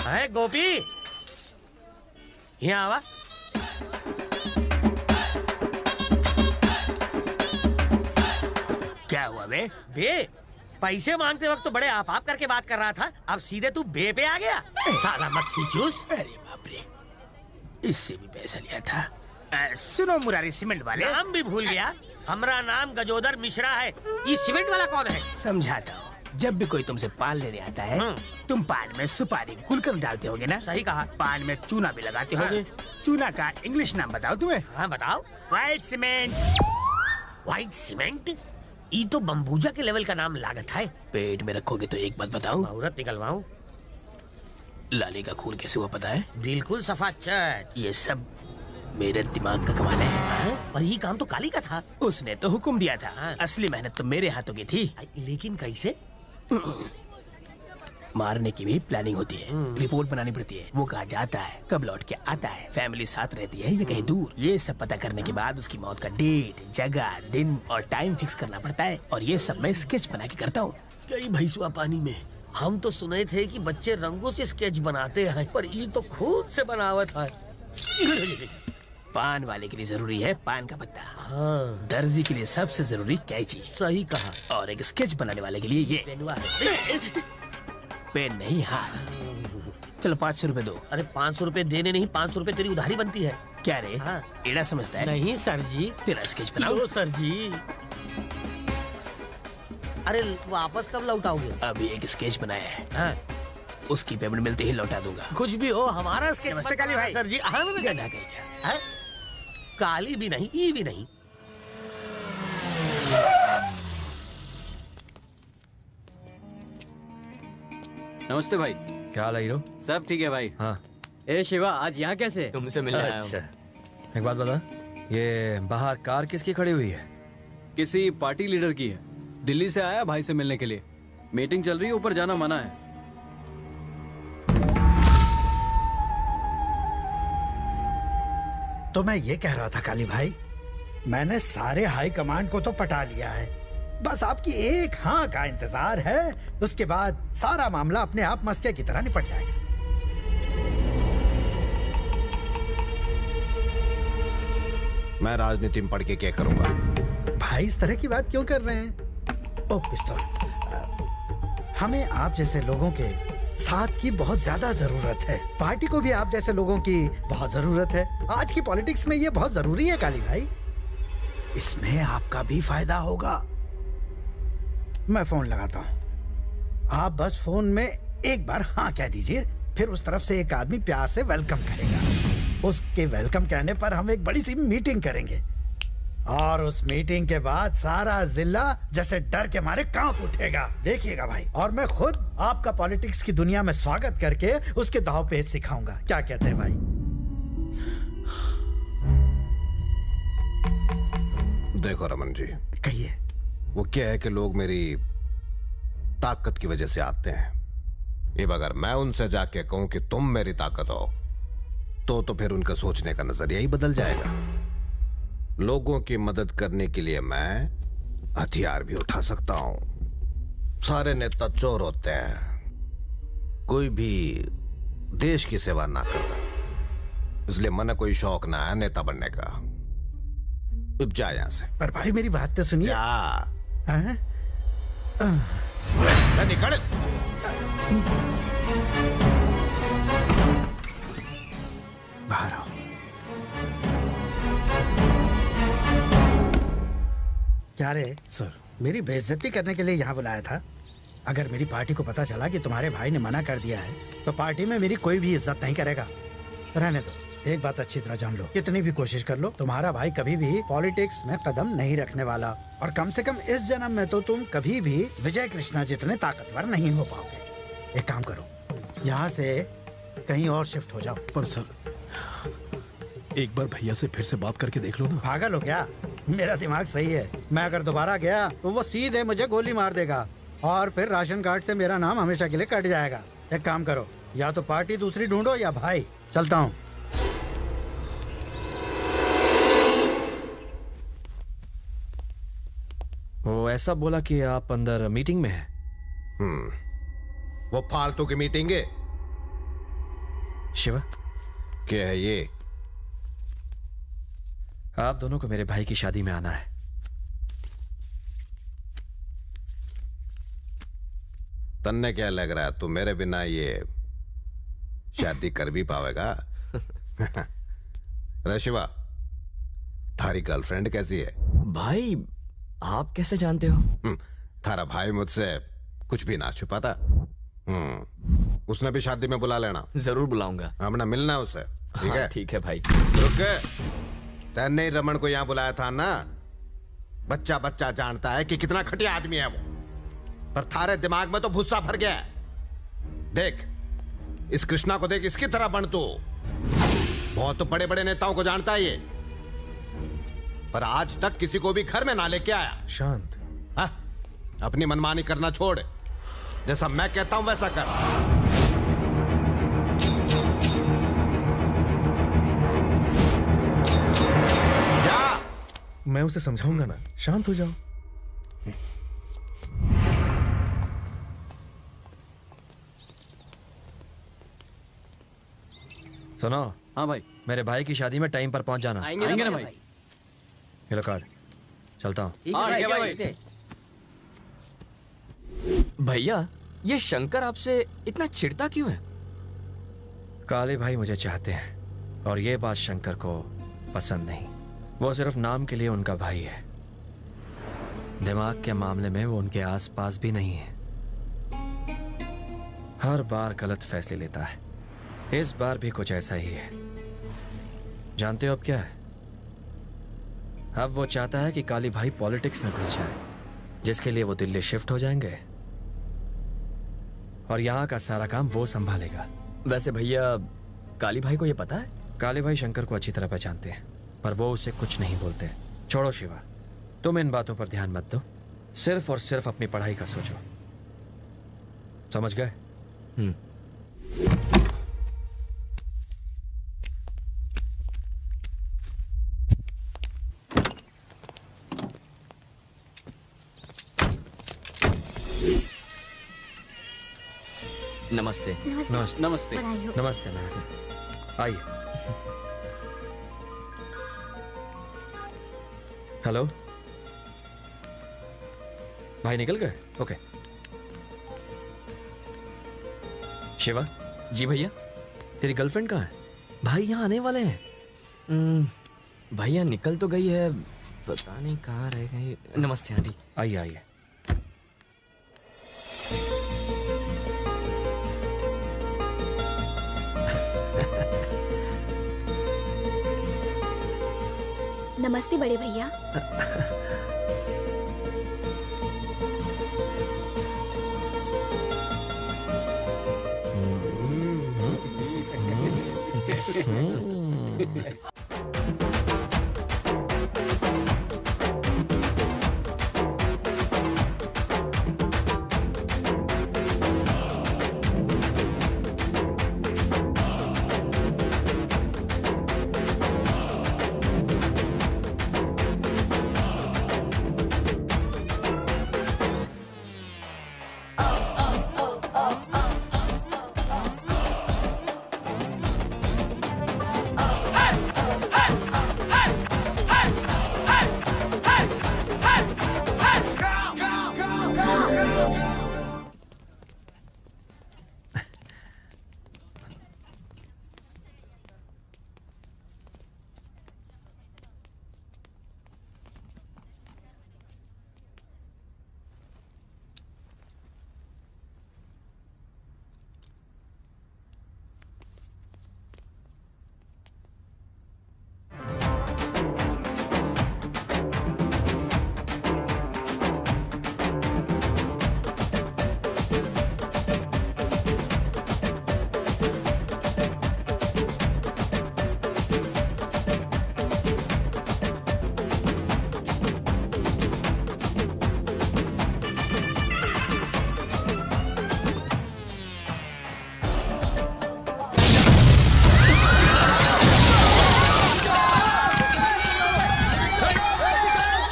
है गोपी, यहाँ आवा। क्या हुआ बे? पैसे मांगते वक्त तो बड़े आप करके बात कर रहा था, अब सीधे तू बे पे आ गया। साला मक्खी चूस। अरे बाप रे, इससे भी पैसा लिया था। सुनो मुरारी सीमेंट वाले, नाम भी भूल गया। हमारा नाम गजोदर मिश्रा है। ये सीमेंट वाला कौन है? समझाता हूँ। जब भी कोई तुमसे पान लेने आता है, तुम पान में सुपारी गुलकंद डालते होगे ना? सही कहा। पान में चूना भी लगाते होगे। चूना का इंग्लिश नाम बताओ तुम्हें। हाँ बताओ। White cement. White cement? ये तो बम्बूजा के लेवल का नाम लागत है। पेट में रखोगे तो एक बात बताऊं, मुहूर्त निकलवाऊं? लाली का खून कैसे हुआ पता है? बिल्कुल सफा चट। ये सब मेरे दिमाग का कमाल है। पर ये काम तो काली का था। उसने तो हुक्म दिया था। असली मेहनत तो मेरे हाथों की थी। लेकिन कैसे? मारने की भी प्लानिंग होती है, रिपोर्ट बनानी पड़ती है, वो कहाँ जाता है, कब लौट के आता है, फैमिली साथ रहती है या कहीं दूर। ये सब पता करने के बाद उसकी मौत का डेट, जगह, दिन और टाइम फिक्स करना पड़ता है। और ये सब मैं स्केच बना के करता हूँ। कई भैंसुआ पानी में। हम तो सुने थे कि बच्चे रंगों से स्केच बनाते हैं, पर ये तो खुद से बनावट है। पान वाले के लिए जरूरी है पान का पत्ता। हाँ। दर्जी के लिए सबसे जरूरी कैंची। सही कहा। और एक स्केच बनाने वाले के लिए ये पेन नहीं हाथ। चलो 500 रुपए दो। अरे 500 रुपए देने नहीं, 500 रुपए तेरी उधारी बनती है। क्या रे? हाँ। एड़ा समझता है? नहीं सर जी। तेरा स्केच बनाओ। लो सर जी। अरे वापस कब लौटाओगे? अभी एक स्केच बनाया है। हाँ। उसकी पेमेंट मिलते ही लौटा दूंगा। कुछ भी हो, हमारा स्केच नमस्ते मत काली बनाना भाई। सर जी। हाँ गधा कहेगा। है? काली भी नहीं, ई भी नहीं। नमस्ते भाई। क्या हाल है हीरो? सब ठीक है भाई। हाँ। ए शिवा, आज यहाँ कैसे? तुमसे मिलने आया हूँ। अच्छा। एक बात बता, ये बाहर कार किसकी खड़ी हुई है? किसी पार्टी लीडर की है। दिल्ली से आया भाई से मिलने के लिए। मीटिंग चल रही है, ऊपर जाना मना है। तो मैं ये कह रहा था काली भाई, मैंने सारे हाई कमांड को तो पटा लिया है, बस आपकी एक हाँ का इंतजार है। उसके बाद सारा मामला अपने आप मस्के की तरह निपट जाएगा। मैं राजनीति में पढ़ के क्या करूंगा? भाई इस तरह की बात क्यों कर रहे हैं? ओ पिस्तौल, हमें आप जैसे लोगों के साथ की बहुत ज्यादा जरूरत है। पार्टी को भी आप जैसे लोगों की बहुत जरूरत है। आज की पॉलिटिक्स में ये बहुत जरूरी है काली भाई। इसमें आपका भी फायदा होगा। मैं फोन लगाता हूँ, आप बस फोन में एक बार हाँ कह दीजिए, फिर उस तरफ से एक आदमी प्यार से वेलकम करेगा। उसके वेलकम कहने पर हम एक बड़ी सी मीटिंग करेंगे और उस मीटिंग के बाद सारा जिला जैसे डर के मारे कांप उठेगा। देखिएगा भाई, और मैं खुद आपका पॉलिटिक्स की दुनिया में स्वागत करके उसके दाव पेच सिखाऊंगा। क्या कहते हैं भाई? देखो रमन जी, कहिए। वो क्या है कि लोग मेरी ताकत की वजह से आते हैं। अब अगर मैं उनसे जाके कहूं कि तुम मेरी ताकत हो, तो फिर उनका सोचने का नजरिया ही बदल जाएगा। लोगों की मदद करने के लिए मैं हथियार भी उठा सकता हूं। सारे नेता चोर होते हैं, कोई भी देश की सेवा ना करता, इसलिए मन कोई शौक ना है नेता बनने का। अब जा यहां से। पर भाई मेरी बात तो सुनिए। निकल। बाहर आओ। क्या रे सर? मेरी बेइज्जती करने के लिए यहाँ बुलाया था? अगर मेरी पार्टी को पता चला कि तुम्हारे भाई ने मना कर दिया है तो पार्टी में मेरी कोई भी इज्जत नहीं करेगा। रहने दो। एक बात अच्छी तरह जान लो, कितनी भी कोशिश कर लो, तुम्हारा भाई कभी भी पॉलिटिक्स में कदम नहीं रखने वाला। और कम से कम इस जन्म में तो तुम कभी भी विजय कृष्णा जितने ताकतवर नहीं हो पाओगे। एक काम करो, यहाँ से कहीं और शिफ्ट हो जाओ। पर सर, एक बार भैया से फिर से बात करके देख लो ना। पागल हो क्या? मेरा दिमाग सही है। मैं अगर दोबारा गया तो वो सीधे मुझे गोली मार देगा और फिर राशन कार्ड से मेरा नाम हमेशा के लिए कट जाएगा। एक काम करो, या तो पार्टी दूसरी ढूंढो या भाई। चलता हूँ। वो ऐसा बोला कि आप अंदर मीटिंग में हैं। वो फालतू की मीटिंग है। शिवा, क्या है ये? आप दोनों को मेरे भाई की शादी में आना है। तन्ने क्या लग रहा है, तू मेरे बिना ये शादी कर भी पावेगा? अरे शिवा, थारी गर्लफ्रेंड कैसी है? भाई आप कैसे जानते हो? थारा भाई मुझसे कुछ भी ना छुपाता। उसने भी शादी में बुला लेना। जरूर बुलाऊंगा। हमने मिलना है उससे, ठीक है? ठीक है भाई। रुक, तैने ही रमन को यहाँ बुलाया था ना? बच्चा बच्चा जानता है कि कितना घटिया आदमी है वो, पर थारे दिमाग में तो भूसा भर गया है। देख इस कृष्णा को, देख इसकी तरह बन तू। बहुत तो बड़े बड़े नेताओं को जानता है ये, पर आज तक किसी को भी घर में ना लेके आया। शांत। हाँ? अपनी मनमानी करना छोड़, जैसा मैं कहता हूं वैसा कर। जा। मैं उसे समझाऊंगा ना, शांत हो जाओ। सुनो। हाँ भाई। मेरे भाई की शादी में टाइम पर पहुंच जाना। आएंगे ना भाई। ये लो कार्ड, चलता हूँ। भैया ये शंकर आपसे इतना चिढ़ता क्यों है? काले भाई मुझे चाहते हैं और ये बात शंकर को पसंद नहीं। वो सिर्फ नाम के लिए उनका भाई है, दिमाग के मामले में वो उनके आसपास भी नहीं है। हर बार गलत फैसले लेता है, इस बार भी कुछ ऐसा ही है। जानते हो अब क्या है? अब वो चाहता है कि काली भाई पॉलिटिक्स में घुस जाए, जिसके लिए वो दिल्ली शिफ्ट हो जाएंगे और यहाँ का सारा काम वो संभालेगा। वैसे भैया काली भाई को ये पता है? काले भाई शंकर को अच्छी तरह पहचानते हैं, पर वो उसे कुछ नहीं बोलते। छोड़ो शिवा, तुम इन बातों पर ध्यान मत दो, सिर्फ और सिर्फ अपनी पढ़ाई का सोचो। समझ गए? नमस्ते। नमस्ते। नमस्ते। नमस्ते। नमस्ते। आइए। हेलो भाई, निकल गए? ओके। शिवा। जी भैया। तेरी गर्लफ्रेंड कहाँ है? भाई यहाँ आने वाले हैं। भैया निकल तो गई है, पता नहीं कहाँ रह गई। नमस्ते आंटी। आइए आइए। नमस्ते बड़े भैया।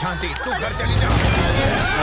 शांति, तू घर चली जा।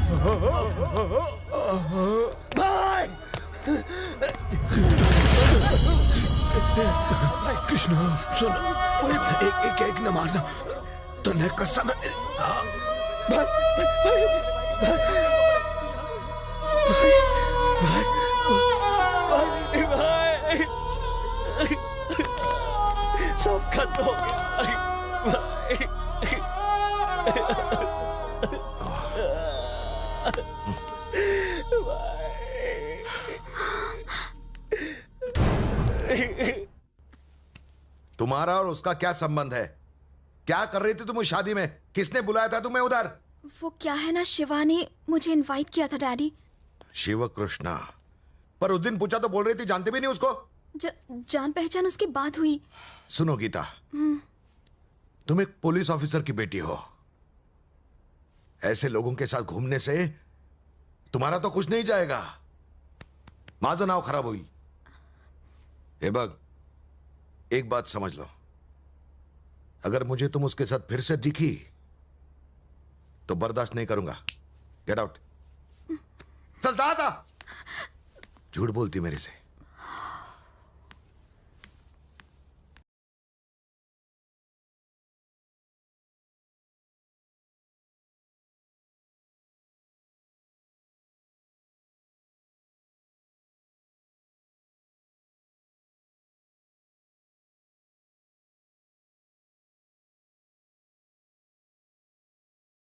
भाई कृष्णा सुन, एक एक न मारना, तो न कसम। भाई सब खत्म हो गया तुम्हारा और उसका क्या संबंध है? क्या कर रही थी तुम उस शादी में? किसने बुलाया था तुम्हें उधर? वो क्या है ना, शिवा ने मुझे इनवाइट किया था डैडी। शिव कृष्णा, पर उस दिन पूछा तो बोल रही थी जानते भी नहीं उसको। जान पहचान उसकी बात हुई। सुनो गीता, तुम एक पुलिस ऑफिसर की बेटी हो। ऐसे लोगों के साथ घूमने से तुम्हारा तो कुछ नहीं जाएगा, माझं नाव खराब होईल। हे बघ, एक बात समझ लो, अगर मुझे तुम उसके साथ फिर से दिखी तो बर्दाश्त नहीं करूंगा। Get out. चल दादा, झूठ बोलती मेरे से।